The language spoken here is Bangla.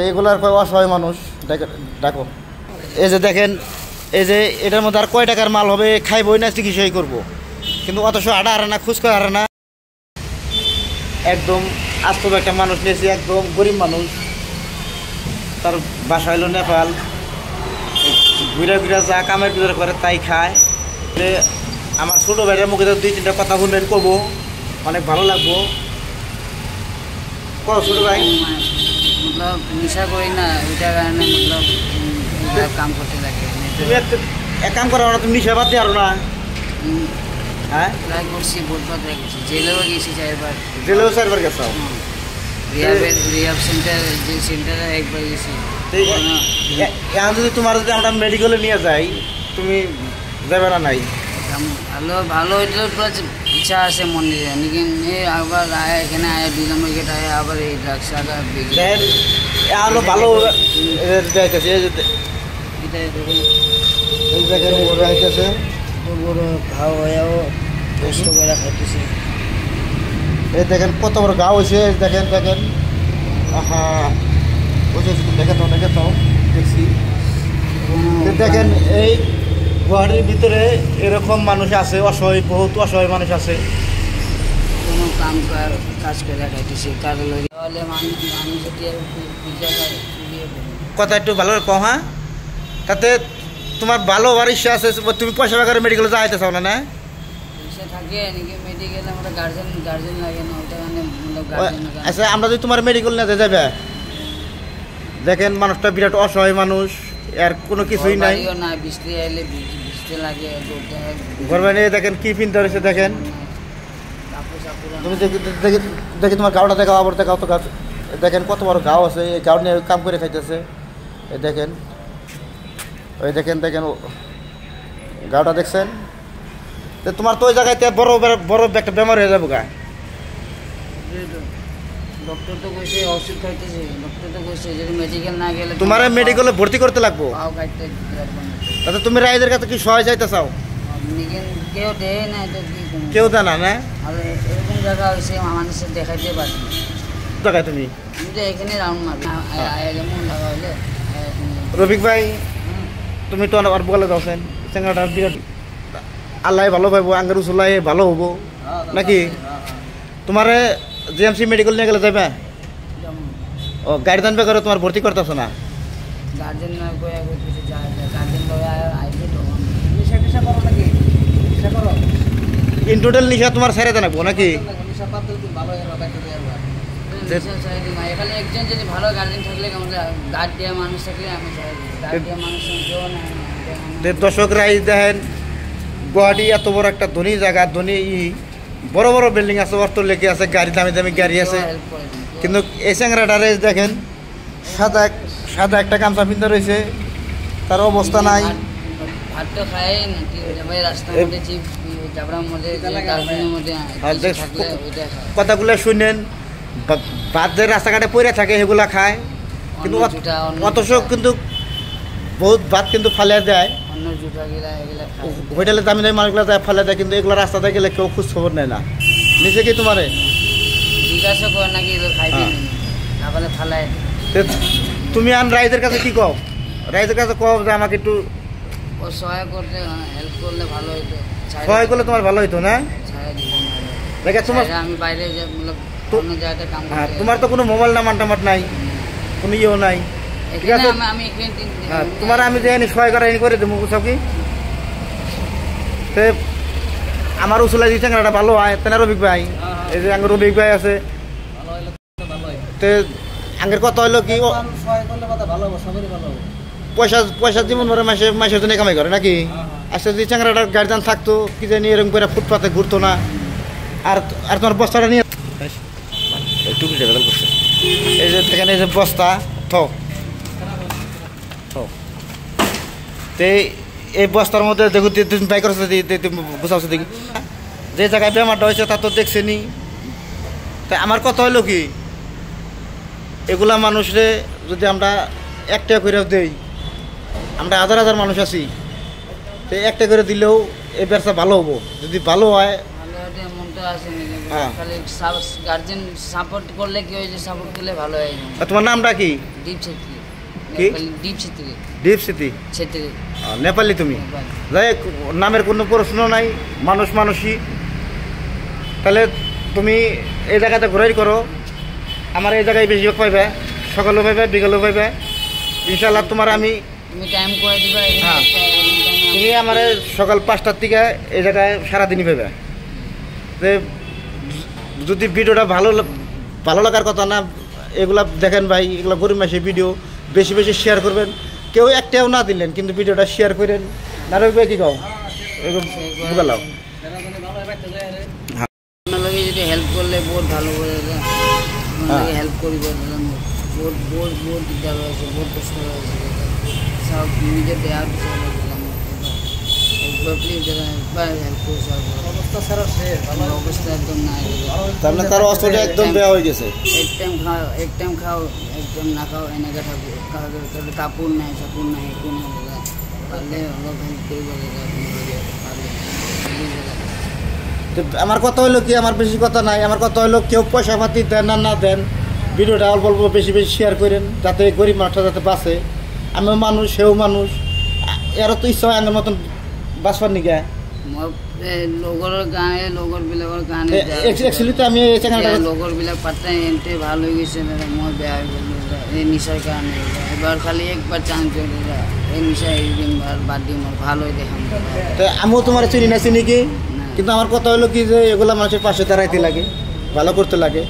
এগুলার অসহায় মানুষ ডাকো। এই যে দেখেন, এই যে এটার মধ্যে আর কয় টাকার মাল হবে, খাইবই না চিকিৎসাই করবো, কিন্তু অথচ আড়া হারে না, খুঁজ করে হারে না। একদম আস্তব একটা মানুষ নিয়েছি, একদম গরিব মানুষ, তার বাসা হইল নেপাল, ঘুরে ঘুরে যা কামের ভিতরে করে তাই খায়। আমার ছোটো ভাইয়ের মুখে 2-3টা কথা শুনবেন, কবো অনেক ভালো লাগবো। ছোটো ভাই मतलब निशा करी ना ওইটার কারণে मतलब কাম করতে লাগে। তুমি এক কাম করো না, তুমি নিশা বাদ দিয়ে আরো না। হ্যাঁ ট্রাই করছি, বহুতবার ট্রাই করছি, জেলেও গেছি 4বার। জেলেও 4বার গেছো? রিহাব সেন্টার, যে সেন্টারে একবার গেছি। এখন যদি তোমার যদি আমরা মেডিকেলে নিয়ে যাই, তুমি যাবে না? নাই ভালো ভালো হইতে পুরো ইচ্ছা আছে মন্দিরে, लेकिन আবার এখানে 2 নম্বর গেট আবার এই ড্রাগস আগা আরো ভালো যাইতেছে। এই দেখেন বড় যাইতেছে, বড় ঘাও হয়েও কষ্ট করে খাইতেছি। এই দেখেন কত বড় ঘাও হয়েছে, দেখেন দেখেন। হ্যাঁ বুঝেছি, দেখে তো দেখছি। দেখেন এই গুয়াহাটির ভিতরে এরকম মানুষ আছে, অসহায়, বহুত অসহায় মানুষ আছে। কোনো কাজ করে খাইতেছি, কারো হলে মানুষ কথা একটু ভালো কও। হ্যাঁ, তাতে তোমার ভালো হওয়ার ইচ্ছা আছে, তুমি পয়সা করে মেডিকেলে যাইতে চাও না? না পয়সা থাকে নাকি মেডিকেলে, আমরা গার্জেন লাগে না, ওটা মানে আচ্ছা, আমরা যদি তোমার মেডিকেল নিতে যাবে, দেখেন মানুষটা বিরাট অসহায় মানুষ, আর কোনো কিছুই নাই না, বৃষ্টি এলে বৃষ্টি লাগে, ঘর বানিয়ে দেখেন কি পিনতে রয়েছে। দেখেন তুমি দেখি তোমার গাওটা দেখাও, আবার দেখাও তো। গাছ দেখেন কত বড় গাও আছে, এই গাও নিয়ে কাম করে খাইতেছে। এই দেখেন, ওই দেখেন দেখেন গাওটা দেখছেন? তো তোমার তো ওই জায়গায় বড় বড় একটা বেমার হয়ে যাবো গা। ডক্টর তো কইছে ওষুধ খাইতেছে, ডক্টর তো কইছে যদি মেডিকেল না গেলে তোমার মেডিকেলে ভর্তি করতে লাগবো। তাতে তুমি রাইজের কাছে কি সহায় চাইতে চাও? কেউ দেয় না, তো কি কেউ দেয় না? না এরকম জায়গা হয়েছে মানুষের দেখাইতে পারি জায়গায় তুমি তো এখানে রাউন্ড মারবে এমন জায়গা হইলে। রফিক ভাই, তুমি তো আর বলে দাওছেন চেঙ্গাটা বিরাট আল্লাহ ভালো পাইবো, আঙ্গার উচলাই ভালো হবো নাকি? তোমারে জিএমসি মেডিকেল নিয়ে গেলে যাবে? ও গাড়ি দানবে করে তোমার ভর্তি করতেছো না? গার্জেন না কইয়া কইতেছে গার্জেন লয়া আইবে তো নিশা করো নাকি? নিশা করো ইন টোটাল নিশা তোমার ছেড়ে দেন নাকি? নিশা পাতে ভালো বাইতে দেবা। নিশা ছেড়ে দিই না, এখানে একজন যদি ভালো গার্জেন থাকলে, আমাদের গার্ড দেওয়া মানুষ থাকলে আমি ছেড়ে দিই। গার্ড দেওয়া মানুষ কেউ না। দর্শকরাই দেখেন, গুয়াহাটি এত বড় একটা ধনী জায়গা, ধনী বড় বড় বিল্ডিং আছে, অর্থ লেগে আছে, গাড়ি দামি দামি গাড়ি আছে, কিন্তু এই চ্যাংরাটারে দেখেন সাদা একটা গামছা পিনতে রয়েছে, তার অবস্থা নাই। ভাত তো খায় না, রাস্তার মধ্যে চিপ জাবড়ার মধ্যে কথাগুলো শুনেন, ভাত যে রাস্তাঘাটে পড়ে থাকে সেগুলা খায়, কিন্তু অথচ কিন্তু বহুত ভাত কিন্তু ফালিয়ে দেয়, হোটেলে দামি দামি মানুষগুলো যায় ফালিয়ে দেয়, কিন্তু এগুলো রাস্তাতে গেলে কেউ খোঁজ খবর নেয় না। নিচে কি তোমারে জিজ্ঞাসা করে নাকি খাইবে না বলে ফালায়? তুমি আন রাইজের কাছে কি কও? রাইজের কাছে কও যে আমাকে একটু সহায় করতে, হেল্প করলে ভালো হইতো। সহায় করলে তোমার ভালো হইতো না? দেখে তোমার আমি বাইরে অন্য জায়গাতে কাম করি। তোমার তো কোনো মোবাইল নাম্বার টাম্বার নাই, কোনো ইয়েও নাই, ঠিক আছে? হ্যাঁ, তোমার আমি যে সহায় করা করে দেবো, বুঝছো কি? আমার উসুলাই দিচ্ছে একটা ভালো হয় তাই না রফিক ভাই? এই যে আঙ্গের রফিক ভাই আছে, আঙ্গের কথা হইলো কি, পয়সা জীবন ভরে মাসের জন্য কামাই করে নাকি? আচ্ছা, যদি চ্যাংরাটার গাড়িদান থাকতো, কি জানি এরকম করে ফুটপাতে ঘুরতো না, আর তোমার বস্তাটা নিয়ে টুপি বেদল করছে। এই যে দেখেন, এই যে বস্তা এই বস্তার মধ্যে দেখো তুমি বাই করছো, গুছাচ্ছ দেখি যে জায়গায় বেমারটা হয়েছে তা তো দেখছে নি। তাই আমার কথা হইলো কি, এগুলা মানুষরে যদি আমরা একটা করে দেই, আমরা হাজার হাজার মানুষ আছি, তো একটা করে দিলেও এই ব্যবসা ভালো হবো। যদি ভালো হয়, গার্জেন সাপোর্ট করলে কি হয়েছে, সাপোর্ট করলে ভালো হয়। তোমার নামটা কি? দীপ ছেত্রী কি? দীপ ছেত্রী দীপ স্মৃতি ছেত্রী নেপালি তুমি নেপালি। যাই হোক, নামের কোনো প্রশ্ন নাই, মানুষ মানুষই। তাহলে তুমি এই জায়গাতে ঘোরাই করো, আমার এই জায়গায় বেশিরভাগ পাইবে, সকালেও পাইবে বিকালেও পাইবে ইনশাল্লাহ। তোমার আমি তুমি টাইম করে দিবা হ্যাঁ। তুমি আমার সকাল 5টার থেকে এই জায়গায় সারাদিনই পাইবে। যে যদি ভিডিওটা ভালো লাগার কথা না, এগুলা দেখেন ভাই, এগুলো গরিব মাসের ভিডিও, বেশি বেশি শেয়ার করবেন। কেউ একটাও না দিলেন কিন্তু ভিডিওটা শেয়ার করেন না, রইবে কি কও বুঝলাম। আপনাকে যদি হেল্প করলে বহুত ভালো করে আপনাকে হেল্প করিব, বহুত বহুত বহুত দিগদার হয়েছে, বহুত কষ্ট হয়েছে, সব নিজের দেওয়ার বিষয় প্লিজ একবার হেল্প করে সব অবস্থা ছাড়া অবস্থা একদম নাই। তার মানে তার অস্ত্রটা একদম দেওয়া হয়ে গেছে। এক টাইম খাও একদম না খাও এনেকে থাকবে, কাপড় নাই চাপড় নাই একো নাই দাদা, পারলে অলপ হেল্প কৰিব দাদা পারলে। তো আমার কথা হলো কি, আমার বেশি কথা নাই, আমার কথা হলো কেউ পয়সা পাতি দেন না না দেন, ভিডিওটা অল্প অল্প বেশি বেশি শেয়ার করেন, যাতে গরিব মানুষটা যাতে বাঁচে। আমিও মানুষ, সেও মানুষ, এরও তো ইচ্ছা হয় আমার মতন বাঁচবার নিকে। লগৰ গাঁৱে লগৰবিলাকৰ কাৰণে একচুৱেলি তো আমি এই চ্যানেলটা লগৰবিলাক পাত্তাই এনতে ভাল হৈ গৈছে দাদা, মই বেয়া হৈ গ'লো এই নিচাৰ কাৰণে। এবাৰ খালি একবাৰ চান্স দিওঁ দাদা, এই নিচা এৰি দিম, বাদ দিম, ভাল হৈ দেখাম। তো আমিও তোমার চিনি না চিনি কি, কিন্তু আমার কথা হলো কি যে এগুলা মানুষের পাশে দাঁড়াইতে লাগে, ভালো করতে লাগে।